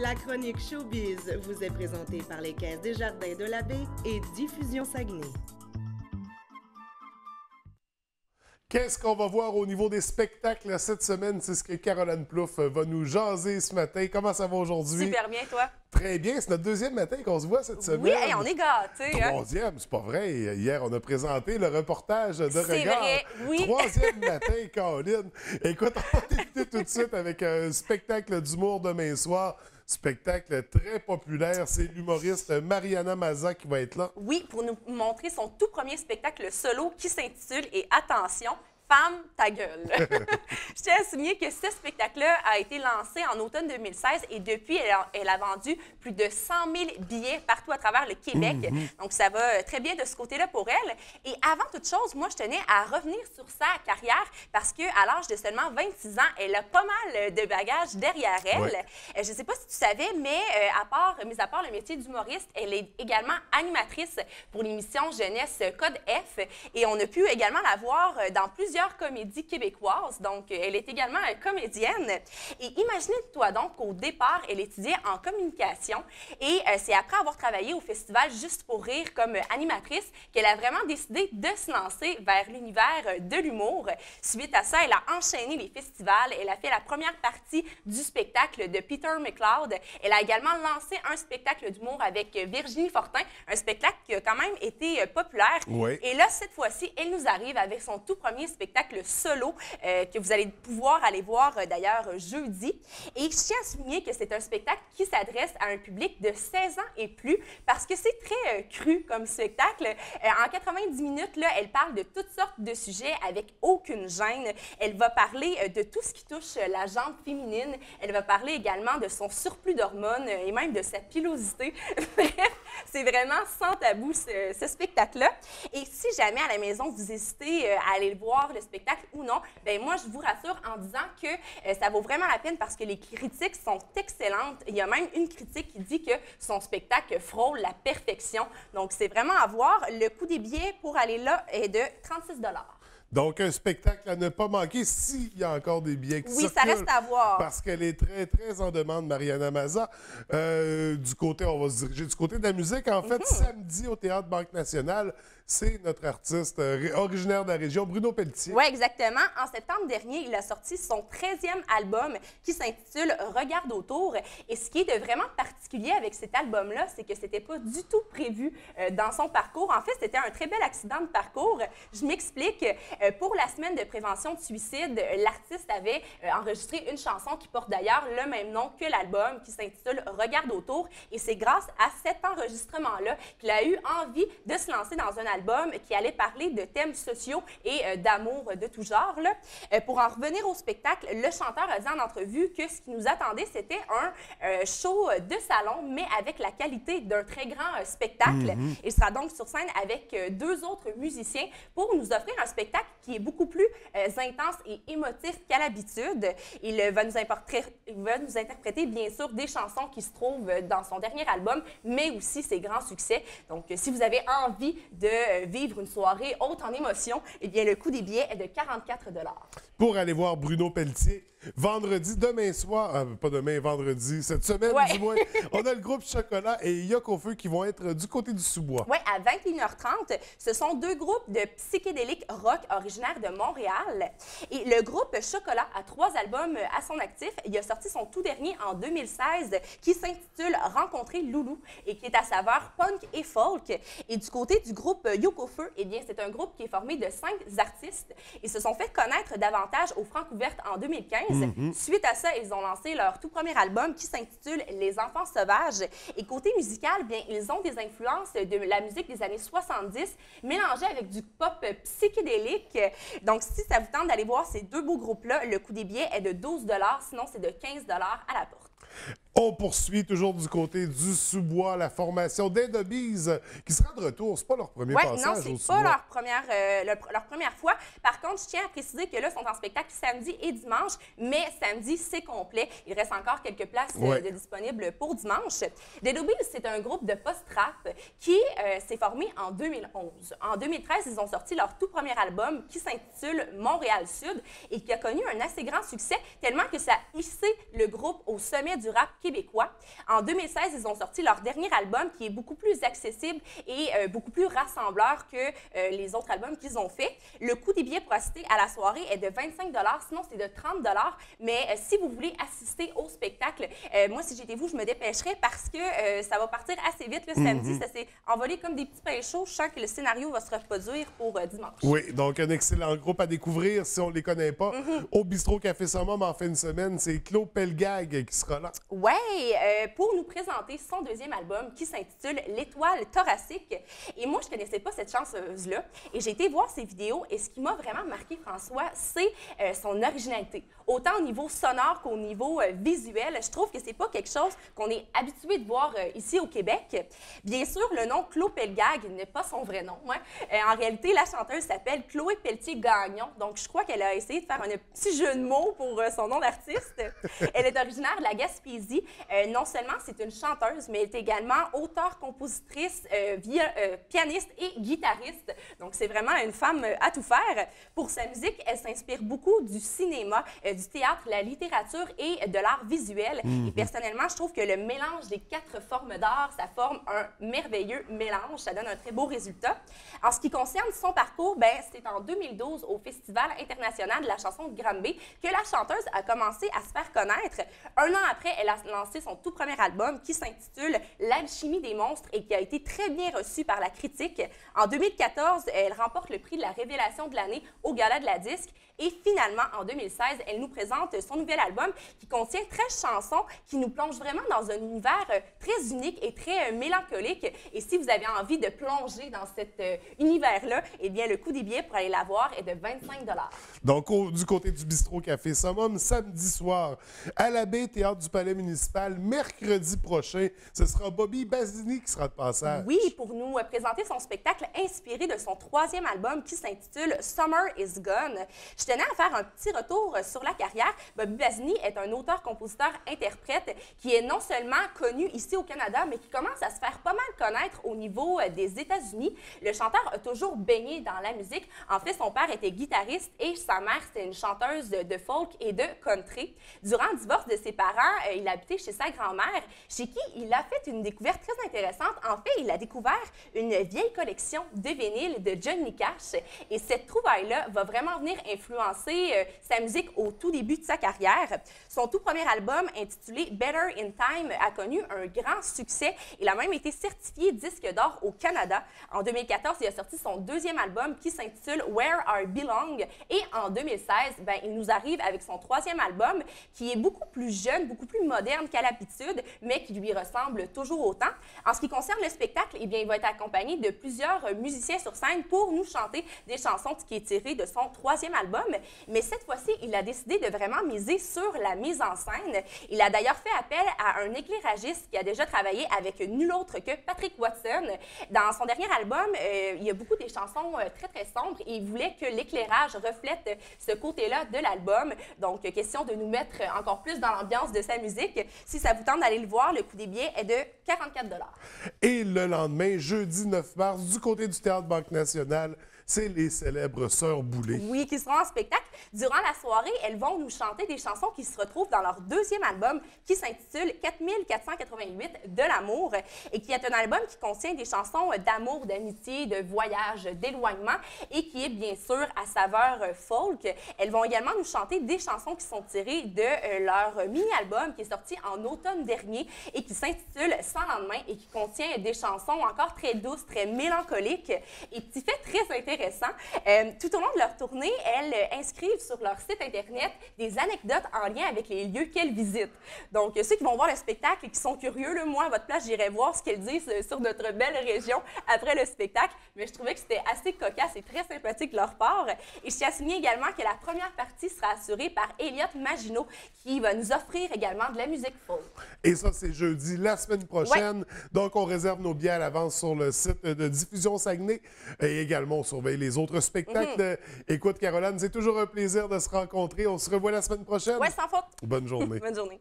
La chronique Showbiz vous est présentée par les Caisses des Jardins de la Baie et Diffusion Saguenay. Qu'est-ce qu'on va voir au niveau des spectacles cette semaine? C'est ce que Caroline Plouffe va nous jaser ce matin. Comment ça va aujourd'hui? Super bien, toi? Très bien. C'est notre deuxième matin qu'on se voit cette semaine. Oui, hey, on est gâtés. Troisième, c'est pas vrai. Hier, on a présenté le reportage de Regard. C'est vrai, oui. Troisième matin, Caroline. Écoute, on va débuter tout de suite avec un spectacle d'humour demain soir. Spectacle très populaire. C'est l'humoriste Mariana Maza qui va être là. Oui, pour nous montrer son tout premier spectacle solo qui s'intitule, et attention, Femme, ta gueule. Je tiens à souligner que ce spectacle-là a été lancé en automne 2016 et depuis, elle a vendu plus de 100 000 billets partout à travers le Québec. Donc, ça va très bien de ce côté-là pour elle. Et avant toute chose, moi, je tenais à revenir sur sa carrière parce qu'à l'âge de seulement 26 ans, elle a pas mal de bagages derrière elle. Ouais. Je ne sais pas si tu savais, mais mis à part le métier d'humoriste, elle est également animatrice pour l'émission Jeunesse Code F. Et on a pu également la voir dans plusieurs comédies québécoises. Donc, elle est également comédienne. Et imaginez-toi donc qu'au départ, elle étudiait en communication. Et c'est après avoir travaillé au festival Juste pour rire comme animatrice qu'elle a vraiment décidé de se lancer vers l'univers de l'humour. Suite à ça, elle a enchaîné les festivals. Elle a fait la première partie du spectacle de Peter McLeod. Elle a également lancé un spectacle d'humour avec Virginie Fortin, un spectacle qui a quand même été populaire. Oui. Et là, cette fois-ci, elle nous arrive avec son tout premier spectacle solo que vous allez pouvoir aller voir d'ailleurs jeudi. Et je tiens à souligner que c'est un spectacle qui s'adresse à un public de 16 ans et plus parce que c'est très cru comme spectacle. En 90 minutes, là, elle parle de toutes sortes de sujets avec aucune gêne. Elle va parler de tout ce qui touche la jambe féminine. Elle va parler également de son surplus d'hormones et même de sa pilosité. Bref, c'est vraiment sans tabou ce spectacle-là. Et si jamais à la maison, vous hésitez à aller le voir, le spectacle ou non, bien moi, je vous rassure en disant que ça vaut vraiment la peine parce que les critiques sont excellentes. Il y a même une critique qui dit que son spectacle frôle la perfection. Donc, c'est vraiment à voir. Le coût des billets pour aller là est de 36 $. Donc, un spectacle à ne pas manquer s'il y a encore des billets qui Oui, ça circulent, reste à voir. Parce qu'elle est très, très en demande, Mariana Maza. Du côté, on va se diriger du côté de la musique. En fait, samedi, au Théâtre Banque Nationale, c'est notre artiste originaire de la région, Bruno Pelletier. Oui, exactement. En septembre dernier, il a sorti son 13e album qui s'intitule « Regarde autour ». Et ce qui est de vraiment particulier avec cet album-là, c'est que c'était pas du tout prévu dans son parcours. En fait, c'était un très bel accident de parcours. Je m'explique. Pour la semaine de prévention de suicide, l'artiste avait enregistré une chanson qui porte d'ailleurs le même nom que l'album, qui s'intitule « Regarde autour ». Et c'est grâce à cet enregistrement-là qu'il a eu envie de se lancer dans un album qui allait parler de thèmes sociaux et d'amour de tout genre. Là. Pour en revenir au spectacle, le chanteur a dit en entrevue que ce qui nous attendait, c'était un show de salon, mais avec la qualité d'un très grand spectacle. Il sera donc sur scène avec deux autres musiciens pour nous offrir un spectacle qui est beaucoup plus intense et émotif qu'à l'habitude. Il va nous interpréter, bien sûr, des chansons qui se trouvent dans son dernier album, mais aussi ses grands succès. Donc, si vous avez envie de vivre une soirée haute en émotion, eh bien, le coût des billets est de 44 $. Pour aller voir Bruno Pelletier, vendredi, demain soir, pas demain, vendredi, cette semaine du moins, on a le groupe Chocolat et Yoko Feu qui vont être du côté du sous-bois. Oui, à 21h30, ce sont deux groupes de psychédélique rock originaires de Montréal. Et le groupe Chocolat a 3 albums à son actif. Il a sorti son tout dernier en 2016 qui s'intitule « Rencontrer Loulou » et qui est à saveur punk et folk. Et du côté du groupe Yoko Feu, eh bien, c'est un groupe qui est formé de 5 artistes. Ils se sont fait connaître davantage au Francouverte en 2015. Suite à ça, ils ont lancé leur tout premier album qui s'intitule « Les enfants sauvages ». Et côté musical, bien, ils ont des influences de la musique des années 70 mélangées avec du pop psychédélique. Donc, si ça vous tente d'aller voir ces deux beaux groupes-là, le coût des billets est de 12 $, sinon c'est de 15 $ à la porte. On poursuit toujours du côté du sous-bois la formation d'Indobies qui sera de retour. C'est pas leur premier passage non, au c'est sous-bois. pas leur première fois. Par contre, je tiens à préciser que là, ils sont en spectacle samedi et dimanche, mais samedi, c'est complet. Il reste encore quelques places de disponibles pour dimanche. D'Indobies, c'est un groupe de post-rap qui s'est formé en 2011. En 2013, ils ont sorti leur tout premier album qui s'intitule Montréal-Sud et qui a connu un assez grand succès, tellement que ça a hissé le groupe au sommet du rap québécois québécois. En 2016, ils ont sorti leur dernier album qui est beaucoup plus accessible et beaucoup plus rassembleur que les autres albums qu'ils ont fait. Le coût des billets pour assister à la soirée est de 25 $, sinon c'est de 30 $. Mais si vous voulez assister au spectacle, moi, si j'étais vous, je me dépêcherais parce que ça va partir assez vite le samedi. Ça s'est envolé comme des petits pains chauds. Je sens que le scénario va se reproduire pour dimanche. Oui, donc un excellent groupe à découvrir si on ne les connaît pas. Au Bistrot Café Summum en fin de semaine, c'est Claude Pelgag qui sera là. Oui, pour nous présenter son deuxième album qui s'intitule L'étoile thoracique. Et moi, je ne connaissais pas cette chanteuse-là. Et j'ai été voir ses vidéos. Et ce qui m'a vraiment marqué, François, c'est son originalité. Autant au niveau sonore qu'au niveau visuel, je trouve que c'est pas quelque chose qu'on est habitué de voir ici au Québec. Bien sûr, le nom Claude Pelgag n'est pas son vrai nom. Hein. En réalité, la chanteuse s'appelle Chloé Pelletier-Gagnon. Donc, je crois qu'elle a essayé de faire un petit jeu de mots pour son nom d'artiste. Elle est originaire de la Gaspésie. Non seulement c'est une chanteuse, mais elle est également auteure, compositrice, pianiste et guitariste. Donc, c'est vraiment une femme à tout faire. Pour sa musique, elle s'inspire beaucoup du cinéma, du théâtre, la littérature et de l'art visuel. Et personnellement, je trouve que le mélange des 4 formes d'art, ça forme un merveilleux mélange. Ça donne un très beau résultat. En ce qui concerne son parcours, c'est en 2012 au Festival international de la chanson de Granby que la chanteuse a commencé à se faire connaître. Un an après, elle a lancé son tout premier album qui s'intitule L'alchimie des monstres et qui a été très bien reçu par la critique. En 2014, elle remporte le prix de la révélation de l'année au Gala de la Disque. Et finalement, en 2016, elle nous présente son nouvel album qui contient 13 chansons qui nous plongent vraiment dans un univers très unique et très mélancolique. Et si vous avez envie de plonger dans cet univers-là, eh bien, le coût des billets pour aller la voir est de 25 $. Donc, du côté du Bistrot Café Summum, samedi soir, à la baie, Théâtre du Palais municipal, mercredi prochain, ce sera Bobby Basini qui sera de passage. Oui, pour nous présenter son spectacle inspiré de son 3e album qui s'intitule Summer is Gone. Je tenais à faire un petit retour sur la carrière. Bobby Basini est un auteur-compositeur-interprète qui est non seulement connu ici au Canada, mais qui commence à se faire pas mal connaître au niveau des États-Unis. Le chanteur a toujours baigné dans la musique. En fait, son père était guitariste et sa mère, c'était une chanteuse de folk et de country. Durant le divorce de ses parents, il habitait chez sa grand-mère, chez qui il a fait une découverte très intéressante. En fait, il a découvert une vieille collection de vinyles de Johnny Cash. Et cette trouvaille-là va vraiment venir influencer sa musique au tout début de sa carrière. Son tout premier album, intitulé Better in Time, a connu un grand succès. Il a même été certifié disque d'or au Canada. En 2014, il a sorti son 2e album qui s'intitule Where I Belong. Et en 2016, il nous arrive avec son 3e album qui est beaucoup plus jeune, beaucoup plus moderne qu'à l'habitude, mais qui lui ressemble toujours autant. En ce qui concerne le spectacle, eh bien, il va être accompagné de plusieurs musiciens sur scène pour nous chanter des chansons qui est tirées de son 3e album. Mais cette fois-ci, il a décidé de vraiment miser sur la mise en scène. Il a d'ailleurs fait appel à un éclairagiste qui a déjà travaillé avec nul autre que Patrick Watson. Dans son dernier album, il y a beaucoup des chansons très, très sombres et il voulait que l'éclairage reflète ce côté-là de l'album. Donc, question de nous mettre encore plus dans l'ambiance de sa musique. Si ça vous tente d'aller le voir, le coût des billets est de 44 $. Et le lendemain, jeudi 9 mars, du côté du Théâtre Banque Nationale, c'est les célèbres Sœurs Boulay. Oui, qui seront en spectacle. Durant la soirée, elles vont nous chanter des chansons qui se retrouvent dans leur 2e album qui s'intitule 4488 de l'amour et qui est un album qui contient des chansons d'amour, d'amitié, de voyage, d'éloignement et qui est bien sûr à saveur folk. Elles vont également nous chanter des chansons qui sont tirées de leur mini-album qui est sorti en automne dernier et qui s'intitule Sans lendemain et qui contient des chansons encore très douces, très mélancoliques et petit fait très intéressant. Tout au long de leur tournée, elles inscrivent sur leur site Internet des anecdotes en lien avec les lieux qu'elles visitent. Donc, ceux qui vont voir le spectacle et qui sont curieux, là, moi, à votre place, j'irai voir ce qu'elles disent sur notre belle région après le spectacle. Mais je trouvais que c'était assez cocasse et très sympathique de leur part. Et je tiens à signaler également que la première partie sera assurée par Elliot Maginot, qui va nous offrir également de la musique folk. Et ça, c'est jeudi, la semaine prochaine. Ouais. Donc, on réserve nos billets à l'avance sur le site de Diffusion Saguenay. Et également, on surveille les autres spectacles. Écoute, Caroline, c'est toujours un plaisir de se rencontrer. On se revoit la semaine prochaine. Oui, sans faute. Bonne journée. Bonne journée.